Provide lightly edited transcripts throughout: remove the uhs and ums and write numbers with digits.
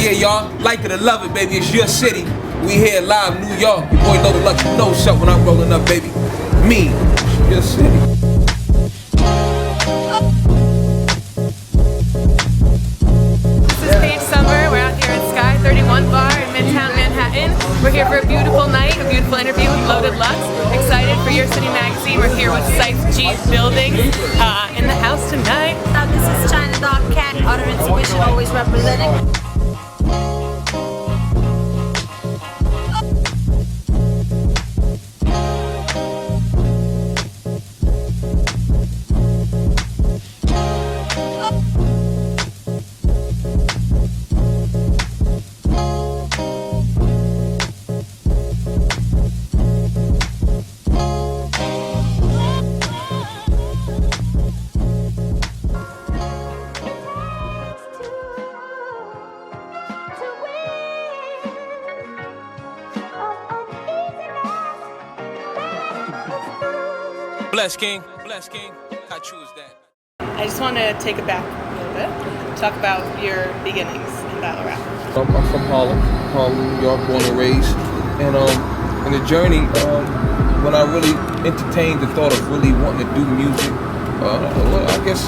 Yeah, y'all, like it or love it, baby. It's your city. We here live, New York. Your boy Loaded Lux, you know what's up when I'm rolling up, baby. Me, it's your city. This is Paige Sommer. We're out here at Sky 31 Bar in Midtown Manhattan. We're here for a beautiful night, a beautiful interview with Loaded Lux. Excited for Your City Magazine. We're here with Scythe Jeep Building in the house tonight. This is China Dog Cat, Utter Intuition, always representing. Bless King, how true is that? I just want to take it back a little bit. Talk about your beginnings in battle rap. I'm from Harlem, New York, born and raised. And in the journey, when I really entertained the thought of really wanting to do music, well, I guess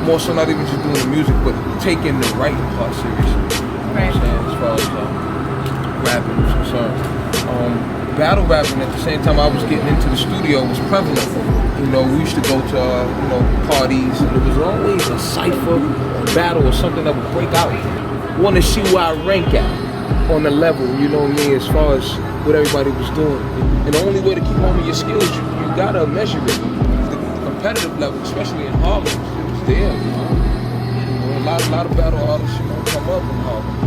more so not even just doing the music, but taking the writing part seriously. Right. You know what I'm saying? As far as rapping is concerned. Battle rapping at the same time I was getting into the studio was prevalent. You know, we used to go to parties, and there was always a cypher, a battle, or something that would break out. Want to see where I rank at on the level, you know what I mean, as far as what everybody was doing. And the only way to keep honing your skills, you gotta measure it. The competitive level, especially in Harlem, it was there. A lot of battle artists, come up in Harlem.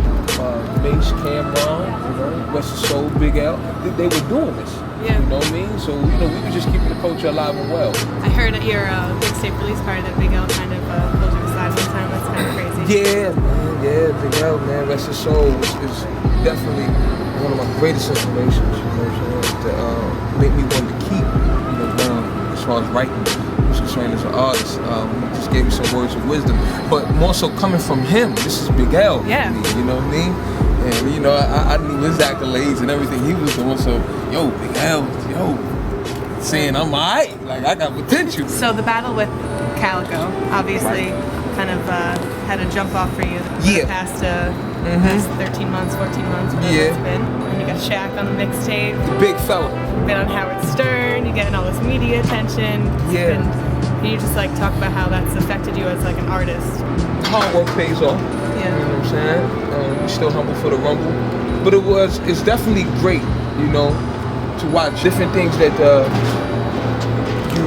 Mace, Cameron, West Soul, Big L, they were doing this. Yeah. You know what I mean? So, we were just keeping the culture alive and well. I heard at your mixtape release party that Big L kind of pulled you aside one time. That's kind of crazy. Yeah, man. Yeah, Big L, man. Rest his soul is definitely one of my greatest inspirations, you know what I'm saying? To make me want to keep, going as far as writing. As an artist, he just gave me some words of wisdom, but more so coming from him. This is Big L. Yeah. You know what I mean? And I knew his accolades and everything he was doing. So, Big L, saying I'm alright, like I got potential. So the battle with Calicoe obviously kind of had a jump off for you. Yeah. Past 13 months, 14 months, whatever Yeah. it's been. And you got Shaq on the mixtape. Big fella. Been on Howard Stern. You're getting all this media attention. Yeah. Can you just talk about how that's affected you as an artist? Hard work pays off. Yeah. You know what I'm saying? We're still humble for the rumble. But it's definitely great, to watch different things that you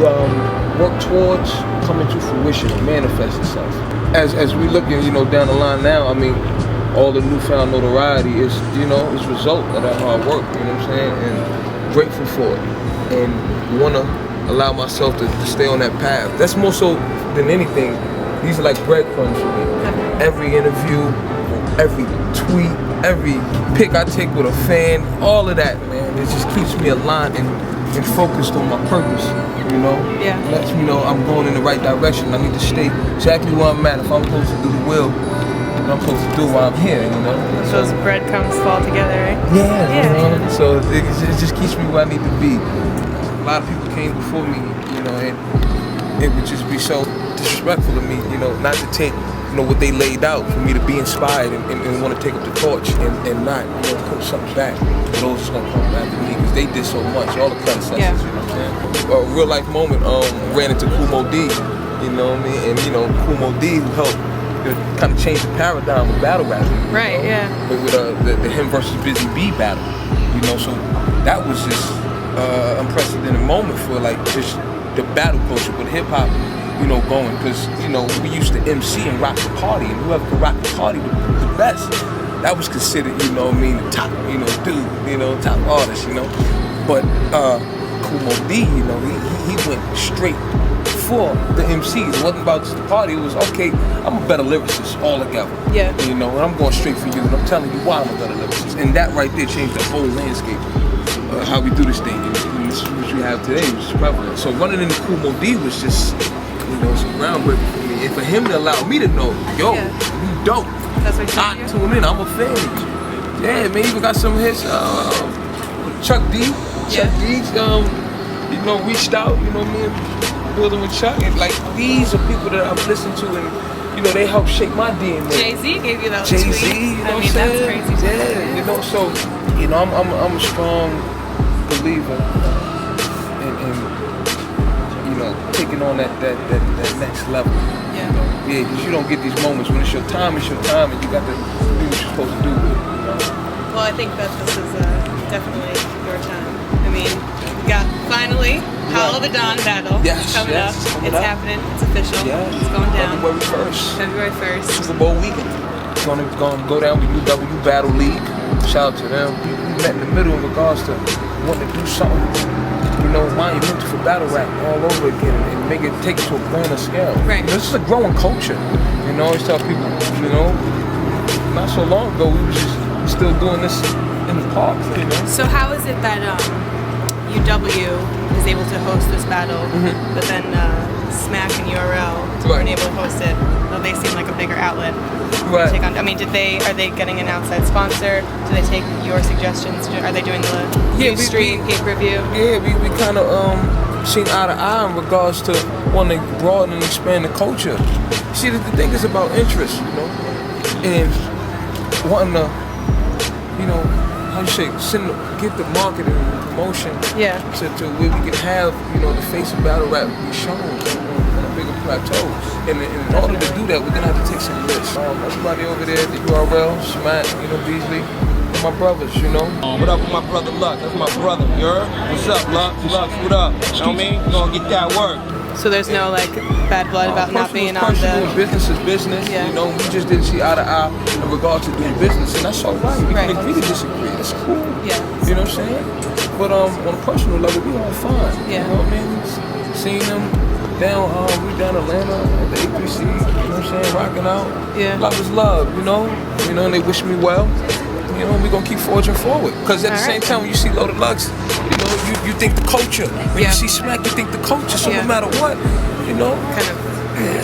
work towards coming to fruition and manifest itself. As we look down the line now, I mean, all the newfound notoriety is, is a result of that hard work, you know what I'm saying? And grateful for it. And want to allow myself to stay on that path. That's more so than anything. These are like breadcrumbs for me. Every interview, every tweet, every pic I take with a fan, all of that, man, it just keeps me aligned and focused on my purpose, Yeah. Lets me know I'm going in the right direction. I need to stay exactly where I'm at. If I'm supposed to do the will, what I'm supposed to do while I'm here, Those breadcrumbs fall together, right? Yeah. So it just keeps me where I need to be. A lot of people came before me, and it would just be so disrespectful of me, not to take, what they laid out for me to be inspired and want to take up the torch and not, put something back. Those is gonna come back to me because they did so much. All the predecessors, Yeah. you know what I'm saying? A real life moment, ran into Kumo D, you know what I mean? And Kumo D who helped kind of change the paradigm of battle rapping. Right, yeah. With the him versus Busy B battle, so that was just unprecedented moment for just the battle culture with hip hop, going, because we used to MC and rock the party, and whoever could rock the party the best, that was considered, the top, dude, top artist, But Kumo D, he went straight for the MCs. It wasn't about just the party. It was, okay, I'm a better lyricist altogether. Yeah. And I'm going straight for you, and I'm telling you why I'm a better lyricist. And that right there changed the whole landscape of how we do this thing. And this is what you have today, which is prevalent. So running into Kumo D was just, some groundbreaking for me. And for him to allow me to know, you dope. That's what I you tune in. I'm a fan. Yeah, man. Even got some hits. Chuck D. Chuck D. You know, reached out. You know what I mean? Building with Chuck, and like these are people that I've listened to, and you know they help shape my DNA. Jay-Z gave you those Jay-Z, tweets. you know I mean, that's crazy. Yeah, you know, so you know I'm a strong believer in you know taking on that next level. Yeah. Yeah, because you don't get these moments when it's your time, and you got to do what you're supposed to do with it, you know? Well, I think that this is definitely your time. I mean, we got finally Hollow the Dawn battle. Yes, coming up. coming It's up. happening. It's official. Yeah. It's going down. February 1st. February 1st. Super Bowl weekend. It's gonna go down with UW Battle League. Shout out to them. We met in the middle in regards to wanting to do something, you know, monumental for battle rap all over again and make it take it to a grander scale. Right. You know, this is a growing culture. You know, I always tell people, you know, not so long ago we was just still doing this in the park, you know. So how is it that UW is able to host this battle, but then Smack and URL weren't able to host it? Though they seem like a bigger outlet. Right. Take on, I mean, are they getting an outside sponsor? Do they take your suggestions? Are they doing the stream pay-per-view? Yeah, we kind of seen eye to eye in regards to wanting to broaden and expand the culture. See, the thing is about interest, you know, and wanting to, you know, how you say, get the marketing and promotion to where we can have, you know, the face of battle rap be shown on a bigger plateau. And in order to do that, we're gonna have to take some risks. Everybody over there at the URL, Smack, you know, Beasley, and my brothers, you know. What up with my brother Luck? That's my brother, you heard? What's up, Luck? Luck, what up? You know what I mean? We're gonna get that work. So there's no like bad blood about not being on the... Business is business, you know, we just didn't see eye to eye in regards to doing business, and that's all right. We can agree to disagree, that's cool. Yeah. You know what I'm saying? But on a personal level, we all fine. Yeah. You know what I mean? Seeing them down, we down Atlanta at the APC, you know what I'm saying, rocking out. Yeah. Love is love, you know? You know, and they wish me well. You know, we're gonna keep forging forward. Because at the same time, when you see Loaded Lux, you know, you think the culture. When you see Smack, you think the culture. So no matter what, you know, kind of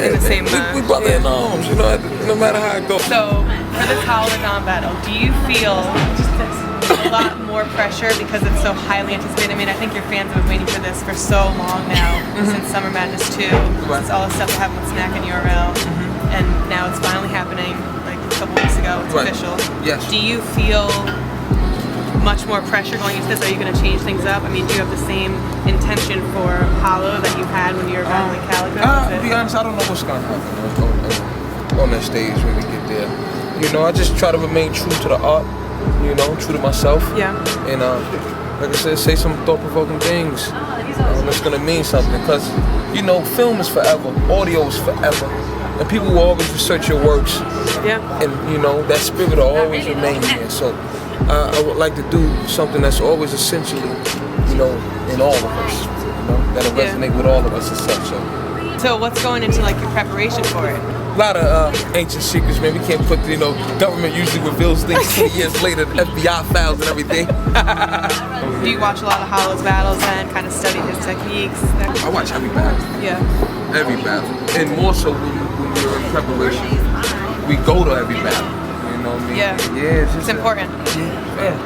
in the same. We brother in arms, you know, no matter how it goes. So for this Hollow the Dawn battle, do you feel a lot more pressure because it's so highly anticipated? I mean, I think your fans have been waiting for this for so long now, since Summer Madness 2, since all the stuff that happened with Smack and URL, and now it's finally happening. A couple weeks ago, it's official. Yes. Do you feel much more pressure going into this? Are you going to change things up? I mean, do you have the same intention for Hollow that you had when you were battling Calicoe? To be honest, I don't know what's going to happen on that stage when we get there. You know, I just try to remain true to the art, you know, true to myself. Yeah. And like I said, say some thought-provoking things that's going to mean something. Because, you know, film is forever, audio is forever. And people will always research your works. Yeah. And, you know, that spirit will always remain there. So I would like to do something that's always essentially, you know, in all of us. You know, that'll resonate with all of us and stuff. So what's going into, like, your preparation for it? A lot of ancient secrets, man. We can't put, you know, government usually reveals things 20 years later, the FBI files and everything. Do you watch a lot of Hollow's battles and kind of study his techniques? I watch every battle. Yeah. Every battle. And more so when we're in preparation. We go to every battle. You know what I mean? Yeah. Yeah, it's important. Yeah.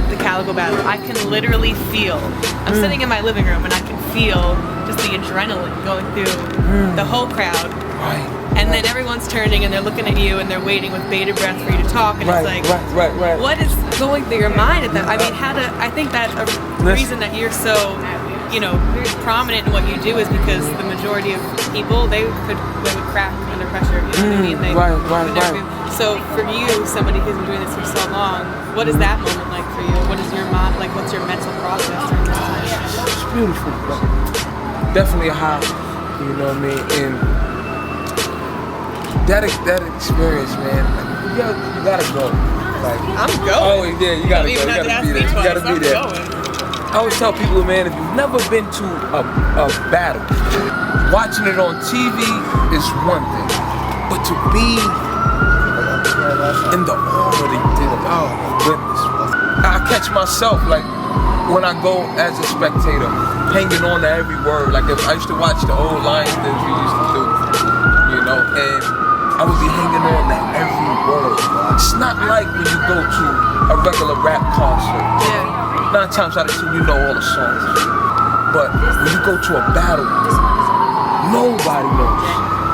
The Calicoe battle. I can literally feel. I'm sitting in my living room and I can feel just the adrenaline going through the whole crowd. Right. And then everyone's turning and they're looking at you and they're waiting with bated breath for you to talk. And it's like, what is going through your mind at that? I mean, I think that a reason that you're so, you know, prominent in what you do is because the majority of people, they would crack under pressure. You know what I mean? Right. So for you, somebody who's been doing this for so long, what is that moment like for you? What is your like? What's your mental process during this time? It's beautiful, but definitely a high. You know what I mean? And that experience, man. You gotta go. Like, I'm going. Oh yeah, you gotta go. You gotta be there. You gotta be there. I always tell people, man, if you've never been to a battle, watching it on TV is one thing, but to be in the aura they did, oh my goodness. I catch myself, like, when I go as a spectator, hanging on to every word. Like, if I used to watch the old Lions that we used to do, you know, and I would be hanging on to every word. It's not like when you go to a regular rap concert. Yeah. 9 times out of 10, you know all the songs. But when you go to a battle, nobody knows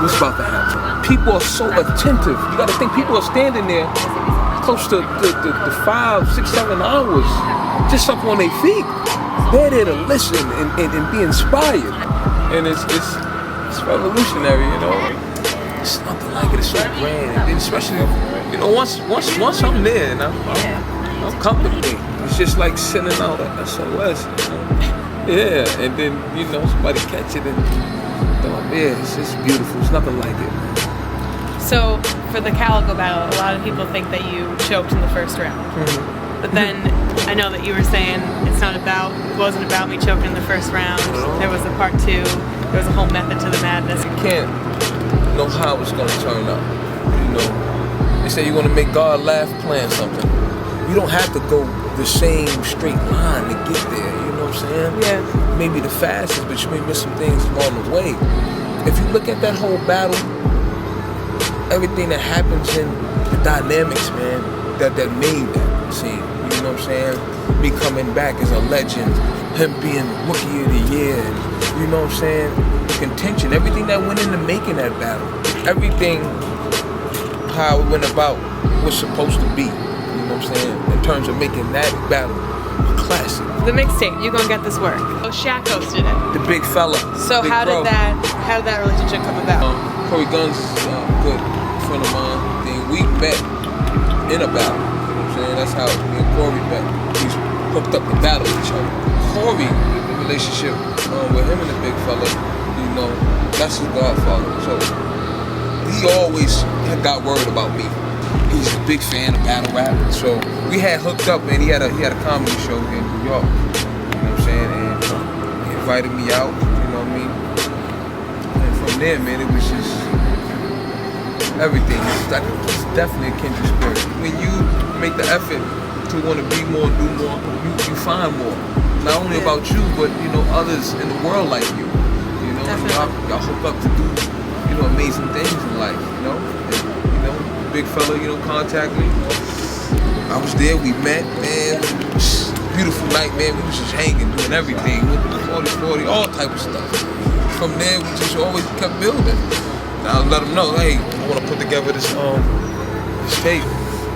what's about to happen. People are so attentive. You gotta think people are standing there close to 5, 6, 7 hours just up on their feet. They're there to listen and be inspired. And it's revolutionary, you know. It's nothing like it. It's so grand, and especially, you know, once I'm there and I'm comfortable. It's just like sending out a SOS, you know? Yeah, and then you know somebody catch it and yeah, it's just beautiful. It's nothing like it. So for the Calicoe battle, a lot of people think that you choked in the first round. Mm-hmm. But then I know that you were saying it wasn't about me choking in the first round. There was a part 2. There was a whole method to the madness. You can't know how it's gonna turn out. You know, they say you want to make God laugh playing something. You don't have to go the same straight line to get there. You know what I'm saying? Yeah. Maybe the fastest, but you may miss some things along the way. If you look at that whole battle, everything that happens in the dynamics, man, that made that scene. You know what I'm saying? Me coming back as a legend, him being Rookie of the Year, and you know what I'm saying? Contention, everything that went into making that battle, everything how it went about was supposed to be. You know what I'm saying? In terms of making that battle a classic. The mixtape, You Gon Get This Work. Oh, Shaq hosted it. The big fella. So big how bro. did that relationship come about? Corey Gunn's a good friend of mine. Then we met in a battle. You know what I'm saying? That's how me and Corey met. We hooked up to battle each other. Corey, the relationship with him and the big fella, you know, that's his godfather. So he always got word about me. He's a big fan of battle rap. So we had hooked up, man. He had a comedy show in New York. You know what I'm saying? And he invited me out, you know what I mean? And from there, man, it was just everything. It's definitely a kindred spirit. When you make the effort to want to be more, do more, you find more. Not only about you, but you know, others in the world like you. You know, y'all hook up to do, you know, amazing things in life, you know? And, you know, big fella, you know, contact me. I was there, we met, man. Beautiful night, man. We was just hanging, doing everything. Went to the 40, all type of stuff. From there, we just always kept building. And I let them know, hey, I want to put together this tape.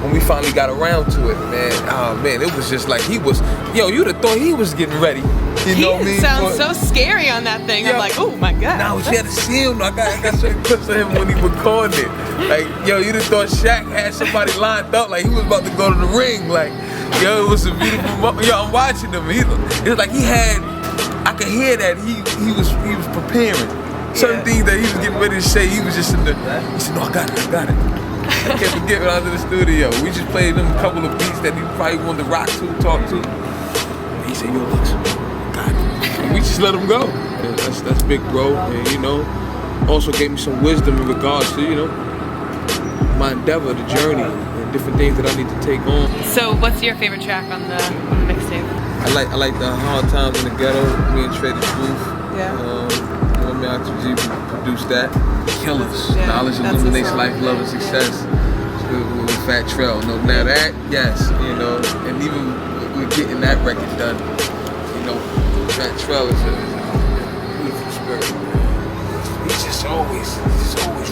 When we finally got around to it, man, it was just like he was, you'd have thought he was getting ready. You know what I mean? He sounds so scary on that thing. Yeah. I'm like, oh my God. Now, you had to see him. I got certain clips of him when he recorded it. Like, you'd have thought Shaq had somebody lined up, like he was about to go to the ring. Like, it was a beautiful moment. I'm watching him. It was like he had, I could hear that he was preparing. Certain things that he was getting ready to say, he was just he said, no, I got it. I can't forget when I was in the studio. We just played him a couple of beats that he probably wanted to rock to, talk to. And he said, yo, listen, got it. And we just let him go. And that's big, bro. And, you know, also gave me some wisdom in regards to, you know, my endeavor, the journey, and different things that I need to take on. So what's your favorite track on the mixtape? I like the Hard Times in the Ghetto, me and Trey the Truth. Yeah. RTG produced that. Killers. Yeah, Knowledge illuminates life, love, and success. With Fat Trell. No, now that, yes, you know, and even we're getting that record done. You know, Fat Trell is a beautiful spirit. He's just always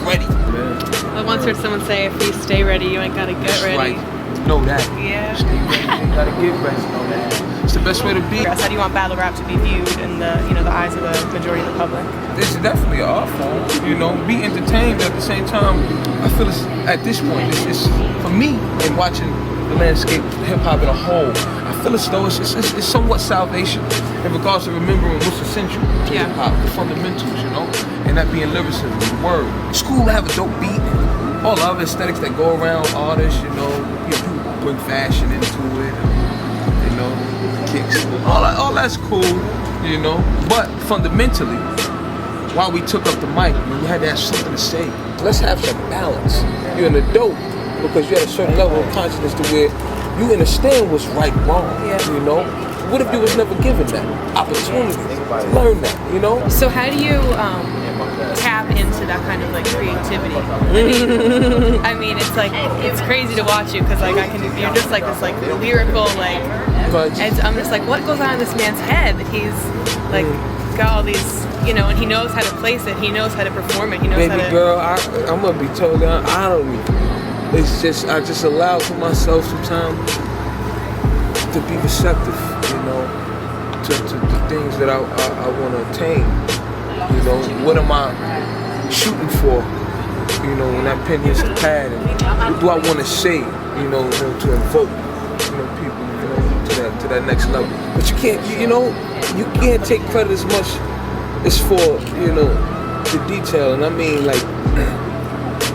ready. Man. I once heard someone say, if you stay ready, you ain't gotta get ready. Right. Know that. Yeah. Stay ready. You ain't gotta get ready. Know that. It's the best way to be. How do you want battle rap to be viewed in the eyes of the majority of the public? It's definitely an art form, you know, be entertained, but at the same time, I feel it's, at this point, it's for me, in watching the landscape of hip-hop in a whole, I feel as though it's somewhat salvation in regards to remembering what's essential to hip-hop, the fundamentals, you know, and that being lyricism, the word. It's cool to have a dope beat, and all the other aesthetics that go around artists, you know, people bring fashion into it, you know, kicks, all that's cool, you know, but fundamentally, while we took up the mic, we had to have something to say. Let's have some balance. You're an adult because you had a certain level of consciousness to where you understand what's right, wrong, you know? What if you was never given that opportunity to learn that, you know? So how do you tap into that kind of like creativity. I mean, it's like it's crazy to watch you because like you're just like this like lyrical like. And I'm just like, what goes on in this man's head? He's like got all these, you know, and he knows how to place it. He knows how to perform it. He knows how to. Baby girl, I'm gonna be totally honest. I don't even. It's just I just allow for myself sometimes to be receptive, you know, to the things that I want to attain. You know, what am I shooting for? You know, when that pen hits the pad, and what do I want to say? You know, to invoke, you know, people, you know, to that next level. But you can't, you know, you can't take credit as much as for, you know, the detail, and I mean like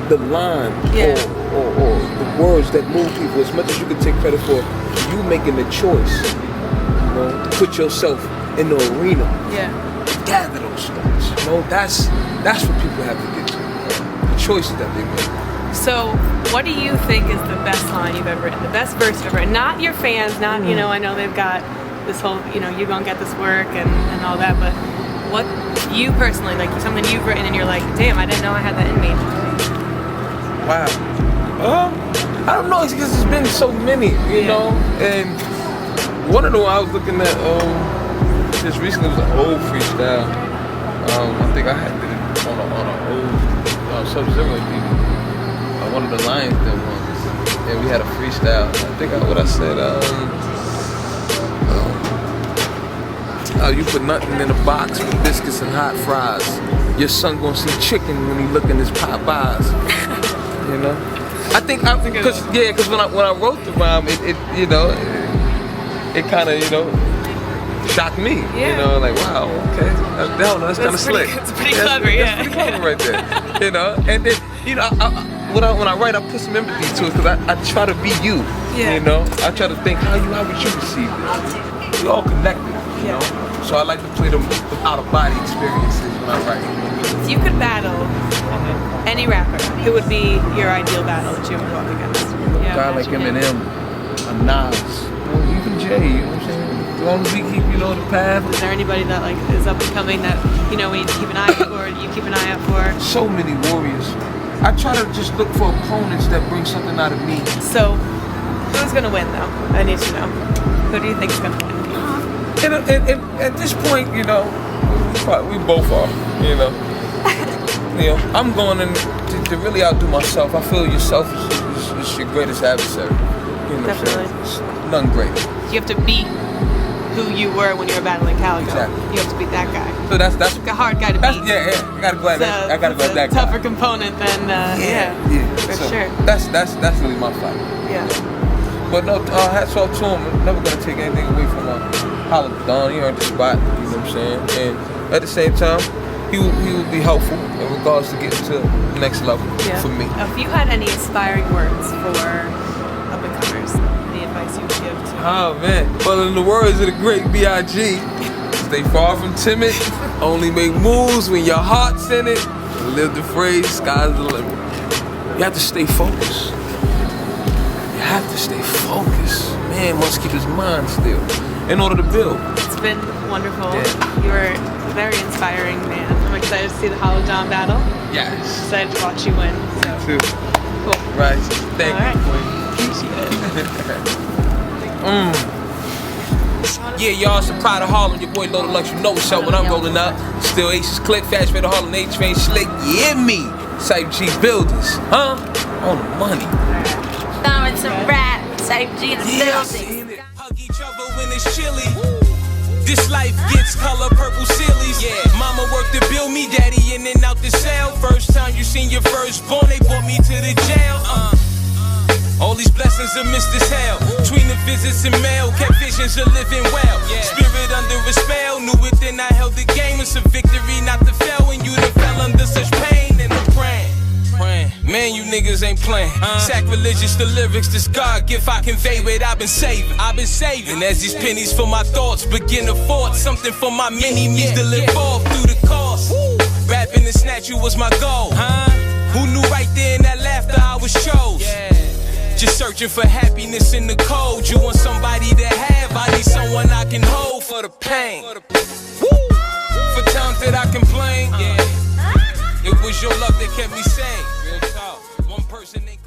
the line or the words that move people. As much as you can take credit for you making the choice, you know, to put yourself in the arena. Yeah. Gather those stories. You know, that's what people have to get to. The choices that they make. So, what do you think is the best line you've ever written? The best verse you've ever written? Not your fans, not, you know, I know they've got this whole, you know, you Gon Get This Work and all that, but what you personally, like something you've written and you're like, damn, I didn't know I had that in me. Wow. I don't know, it's because there's been so many, you know, and one of the ones I was looking at, just recently was an old freestyle. I think I had it on an old Sub-Zero people. One of the Lions Den ones, and we had a freestyle. I think what I said. You put nothing in a box with biscuits and hot fries. Your son gonna see chicken when he look in his Popeyes. You know. I think because when I wrote the rhyme, it you know, it kind of, you know, shocked me. Yeah. You know, like, wow, okay, that's kind of slick. It's pretty clever, That's pretty clever right there. You know, and then, you know, when I write, I put some empathy to it because I try to be you. Yeah. You know, I try to think how would you receive this? We all connected. You know, so I like to play them out of body experiences when I write. If you could battle any rapper, who would be your ideal battle that you would go up against? A guy like Eminem, a Nas, even Jay. You know what I'm saying? As long as we keep, you know, the path. Is there anybody that like is up and coming that, you know, we need to keep an eye out for, you keep an eye out for? So many warriors. I try to just look for opponents that bring something out of me. So, who's gonna win though? I need to know. Who do you think is gonna win? And at this point, you know, we both are. You know, I'm going in to really outdo myself. I feel yourself is your greatest adversary. You know, definitely. None great. You have to beat who you were when you were battling Calicoe. Exactly. You have to beat that guy. So that's like a hard guy to beat. Yeah. I gotta go at that. I gotta go at that guy. Tougher component than for so sure. That's really my fight. Yeah. But no, hats off to him. I'm never gonna take anything away from Hollow Don. He earned the spot. You know what I'm saying? And at the same time, he will be helpful in regards to getting to the next level for me. If you had any inspiring words for up and comers, any advice you would give to? Oh man, well, in the words of the great B.I.G., stay far from timid, only make moves when your heart's in it, and live the phrase, sky's the limit. You have to stay focused. You have to stay focused. Man must keep his mind still in order to build. It's been wonderful. Yeah. You were a very inspiring man. I'm excited to see the Hollow Don battle. Yes. Excited to watch you win. So. Too. Cool. Right. Thank you. Yeah, y'all, it's a pride of Harlem. Your boy Loaded Lux, you know what's up when I'm rolling up. Still Aces Click, Fast Red Harlem, A-Train Slick. Yeah, me. Type G Builders, huh? On the money. Throwing some rap, Type G in the building. Hug each other when it's chilly. This life gets color purple sillies. Yeah. Mama worked to build me, daddy in and out the cell. First time you seen your firstborn, they brought me to the jail. All these blessings are missed as hell. Between the visits and mail, kept visions of living well. Spirit under a spell, knew it then I held the game. It's a victory not to fail when you done fell under such pain. And I'm praying. Man, you niggas ain't playing. Sacrilegious, the lyrics, this God gift I convey what I've been saving. And as these pennies for my thoughts begin to forge something for my mini-me's to live off through the cost. Rapping and snatch you was my goal. Who knew right there in that laughter I was chose? Just searching for happiness in the cold. You want somebody to have, I need someone I can hold for the pain. For times that I complain, It was your luck that kept me sane. Real talk. One person ain't